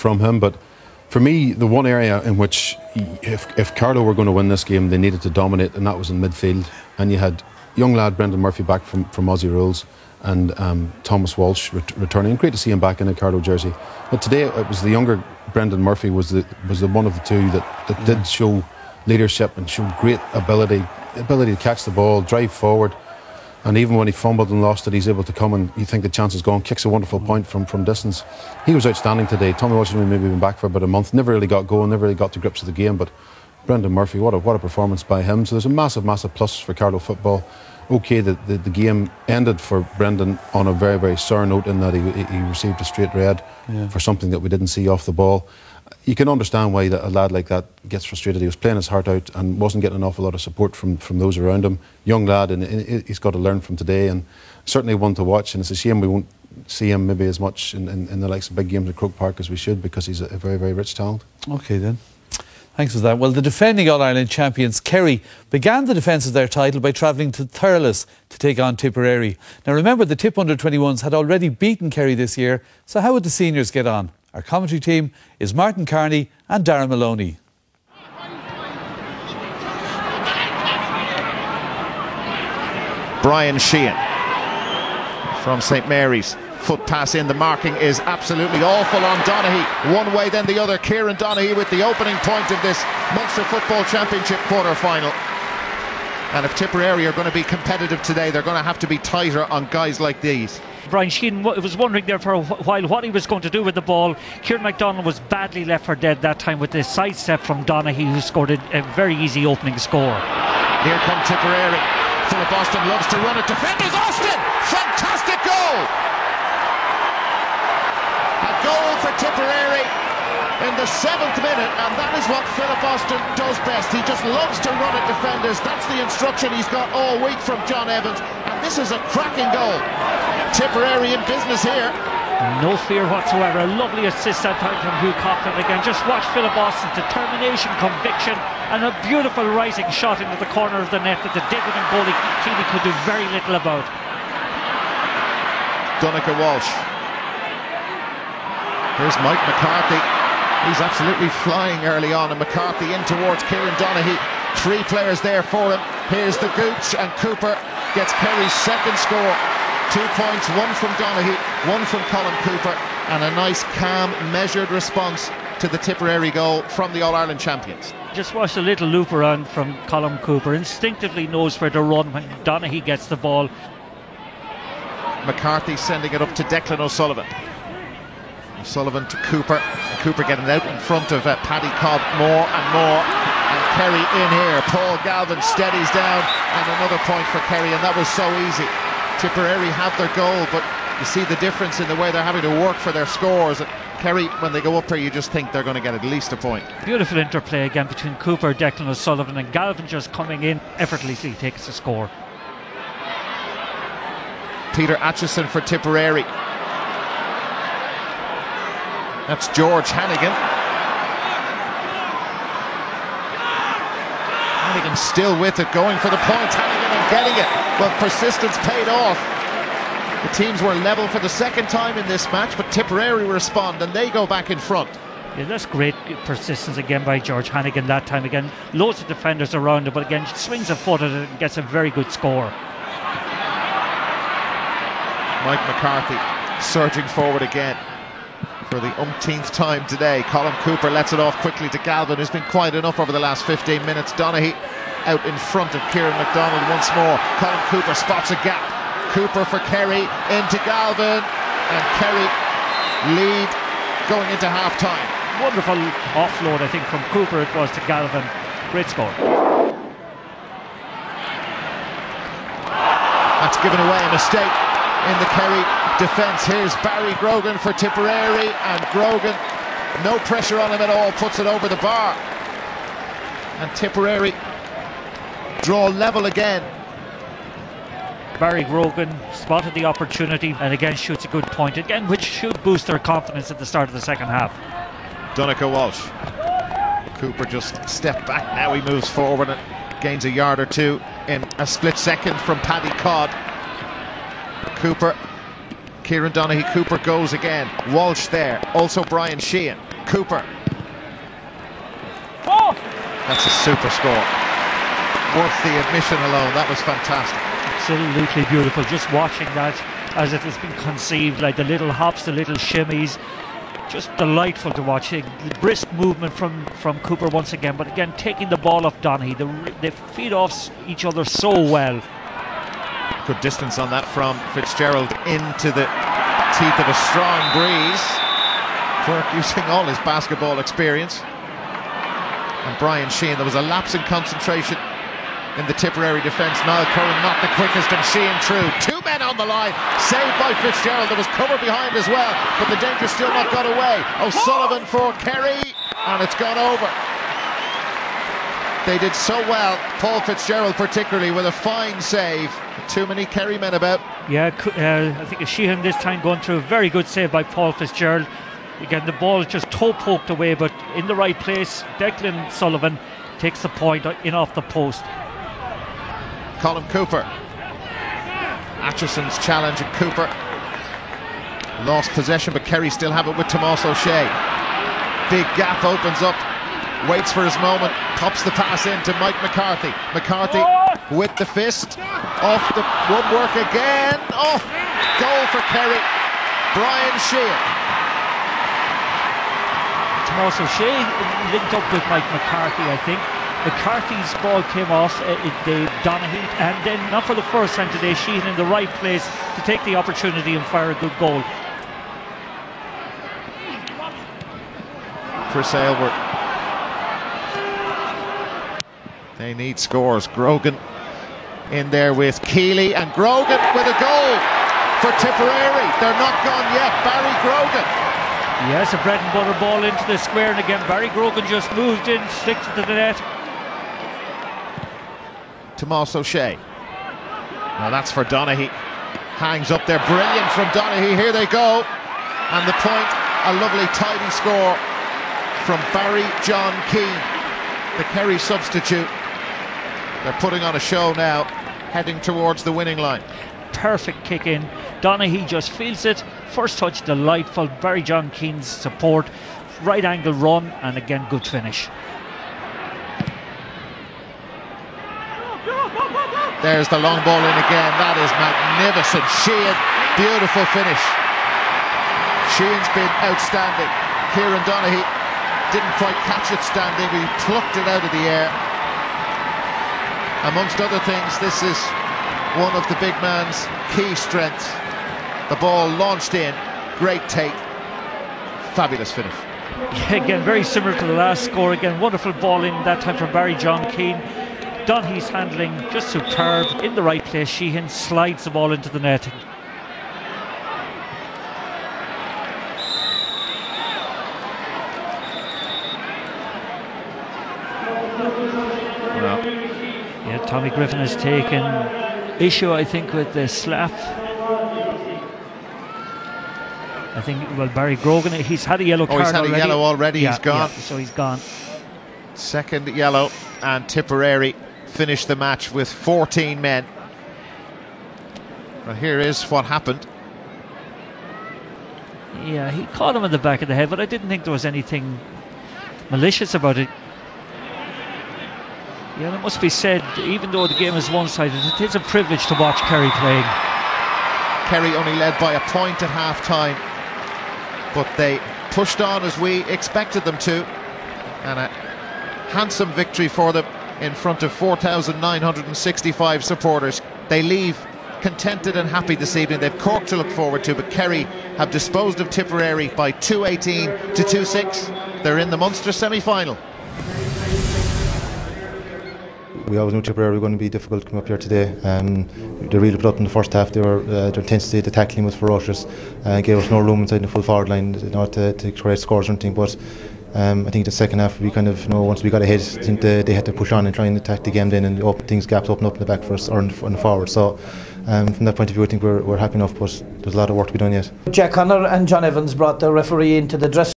from him. But for me, the one area in which, if Carlow were going to win this game, they needed to dominate, and that was in midfield. And you had young lad Brendan Murphy back from Aussie rules, and Thomas Walsh returning. Great to see him back in a Carlow jersey. But today it was the younger Brendan Murphy was the one of the two that did show leadership and show great ability to catch the ball, drive forward. And even when he fumbled and lost it, he's able to come and you think the chance is gone, kicks a wonderful point from distance. He was outstanding today. Tommy Walsh had maybe been back for about a month, never really got going, never really got to grips with the game, but Brendan Murphy, what a performance by him. So there's a massive plus for Carlow football. Okay, the game ended for Brendan on a very, very sour note in that he received a straight red for something that we didn't see off the ball. You can understand why a lad like that gets frustrated. He was playing his heart out and wasn't getting an awful lot of support from those around him. Young lad, and he's got to learn from today, and certainly one to watch. And it's a shame we won't see him maybe as much in the likes of big games at Croke Park as we should, because he's a very, very rich talent. OK then. Thanks for that. Well, the defending All-Ireland champions, Kerry, began the defence of their title by travelling to Thurles to take on Tipperary. Now remember, the Tip under-21s had already beaten Kerry this year, so how would the seniors get on? Our commentary team is Martin Carney and Darren Maloney. Brian Sheehan from St Mary's. Foot pass in, the marking is absolutely awful on Donaghy. One way then the other. Ciaran Donaghy with the opening point of this Munster Football Championship quarter-final. And if Tipperary are going to be competitive today, they're going to have to be tighter on guys like these. Brian Sheehan was wondering there for a while what he was going to do with the ball. Kieran MacDonald was badly left for dead that time with this sidestep from Donaghy, who scored a very easy opening score. Here come Tipperary. Philip Austin loves to run it. Defenders, Austin! Fantastic goal! A goal for Tipperary in the 7th minute, and that is what Philip Austin does best. He just loves to run at defenders. That's the instruction he's got all week from John Evans, and this is a cracking goal. Tipperary in business here. No fear whatsoever. A lovely assist that time from Hugh Coughlin again. Just watch Philip Austin's determination, conviction, and a beautiful rising shot into the corner of the net that the David and goalie Keely could do very little about. Donaghy Walsh. Here's Mike McCarthy. He's absolutely flying early on, and McCarthy in towards Ciaran Donaghy. 3 players there for him. Here's the Gooch, and Cooper gets Kerry's second score. 2 points, one from Donaghy, one from Colin Cooper, and a nice, calm, measured response to the Tipperary goal from the All-Ireland champions. Just watch a little loop around from Colin Cooper. Instinctively knows where to run when Donaghy gets the ball. McCarthy sending it up to Declan O'Sullivan. O'Sullivan to Cooper. And Cooper getting out in front of Paddy Cobb more and more. And Kerry in here. Paul Galvin steadies down, and another point for Kerry, and that was so easy. Tipperary have their goal, but you see the difference in the way they're having to work for their scores. Kerry, when they go up here, you just think they're going to get at least a point. Beautiful interplay again between Cooper, Declan O'Sullivan, and Galvin just coming in effortlessly takes the score. Peter Atchison for Tipperary. That's George Hannigan. Hannigan still with it, going for the point. Hannigan and getting it. Well, persistence paid off. The teams were level for the second time in this match, but Tipperary respond and they go back in front. Yeah, that's great persistence again by George Hannigan that time again. Loads of defenders around him, but again swings a foot at it and gets a very good score. Mike McCarthy surging forward again for the umpteenth time today. Colin Cooper lets it off quickly to Galvin, who's been quiet enough over the last 15 minutes. Donaghy out in front of Ciaran MacDonald once more. Colin Cooper spots a gap. Cooper for Kerry, into Galvin, and Kerry lead going into half-time. Wonderful offload, I think, from Cooper it was to Galvin. Great score. That's given away a mistake in the Kerry defence. Here's Barry Grogan for Tipperary, and Grogan, no pressure on him at all, puts it over the bar. And Tipperary draw level again. Barry Grogan spotted the opportunity and again shoots a good point again, which should boost their confidence at the start of the second half. Donaghy Walsh. Cooper just stepped back, now he moves forward and gains a yard or two in a split second from Paddy Codd. Cooper, Ciaran Donaghy, Cooper goes again. Walsh there, also Brian Sheehan. Cooper. Oh! That's a super score. Worth the admission alone. That was fantastic. Absolutely beautiful. Just watching that as it has been conceived, like the little hops, the little shimmies. Just delightful to watch. A brisk movement from Cooper once again, but again taking the ball off Donaghy. They feed off each other so well. Good distance on that from Fitzgerald into the teeth of a strong breeze. Quirk using all his basketball experience. And Brian Sheehan, there was a lapse in concentration in the Tipperary defence. Niall Curran not the quickest, and Sheehan through. Two men on the line, saved by Fitzgerald. There was cover behind as well, but the danger still not got away. O'Sullivan for Kerry, and it's gone over. They did so well, Paul Fitzgerald particularly, with a fine save. Too many Kerry men about. Yeah, I think it's Sheehan this time going through. A very good save by Paul Fitzgerald. Again, the ball is just toe poked away, but in the right place. Declan Sullivan takes the point in off the post. Colin Cooper. Atchison's challenge at Cooper. Lost possession, but Kerry still have it with Tomás O'Shea. Big gap opens up. Waits for his moment. Pops the pass in to Mike McCarthy. McCarthy with the fist. Off the woodwork again. Oh, goal for Kerry. Brian Sheehan. Tomás O'Shea linked up with Mike McCarthy, I think. McCarthy's ball came off Donaghy, and then not for the first time today, Sheehan in the right place to take the opportunity and fire a good goal. Chris Aylward. They need scores. Grogan in there with Keeley, and Grogan with a goal for Tipperary. They're not gone yet. Barry Grogan. Yes, a bread and butter ball into the square, and again Barry Grogan just moved in, flicked it to the net. Tomás O'Shea. Now that's for Donaghy. Hangs up there. Brilliant from Donaghy. Here they go. And the point, a lovely tidy score from Barry John Keane, the Kerry substitute. They're putting on a show now, heading towards the winning line. Perfect kick in. Donaghy just feels it. First touch delightful. Barry John Keane's support. Right angle run, and again good finish. There's the long ball in again. That is magnificent. Sheehan, beautiful finish. Sheehan's been outstanding. Kieran Donaghy didn't quite catch it standing, but he plucked it out of the air. Amongst other things, this is one of the big man's key strengths. The ball launched in, great take, fabulous finish. Yeah, again, very similar to the last score. Again, wonderful ball in that time for Barry John Keane. Donaghy's handling just superb, in the right place. Sheehan slides the ball into the net. Well, yeah, Tommy Griffin has taken issue, I think, with the slap. I think, well, Barry Grogan, he's had a yellow card already. He's had a yellow already, yeah, he's gone. Yeah, so he's gone. Second yellow, and Tipperary finished the match with 14 men. Well, here is what happened. Yeah, he caught him in the back of the head, but I didn't think there was anything malicious about it. Yeah, it must be said, even though the game is one-sided, it is a privilege to watch Kerry playing. Kerry only led by a point at half-time, but they pushed on as we expected them to, and a handsome victory for them in front of 4,965 supporters. They leave contented and happy this evening. They've Cork to look forward to, but Kerry have disposed of Tipperary by 2-18 to 2-6. They're in the Munster semi-final. We always knew Tipperary were going to be difficult to come up here today. They really put up in the first half. Their intensity, the tackling was ferocious. Gave us no room inside the full forward line, to create scores or anything. But I think the second half, we kind of, once we got ahead, I think they had to push on and try and attack the game then, and gaps open up in the back for us or in the forward. So from that point of view, I think we're happy enough, but there's a lot of work to be done yet. Jack Connor and John Evans brought the referee into the dressing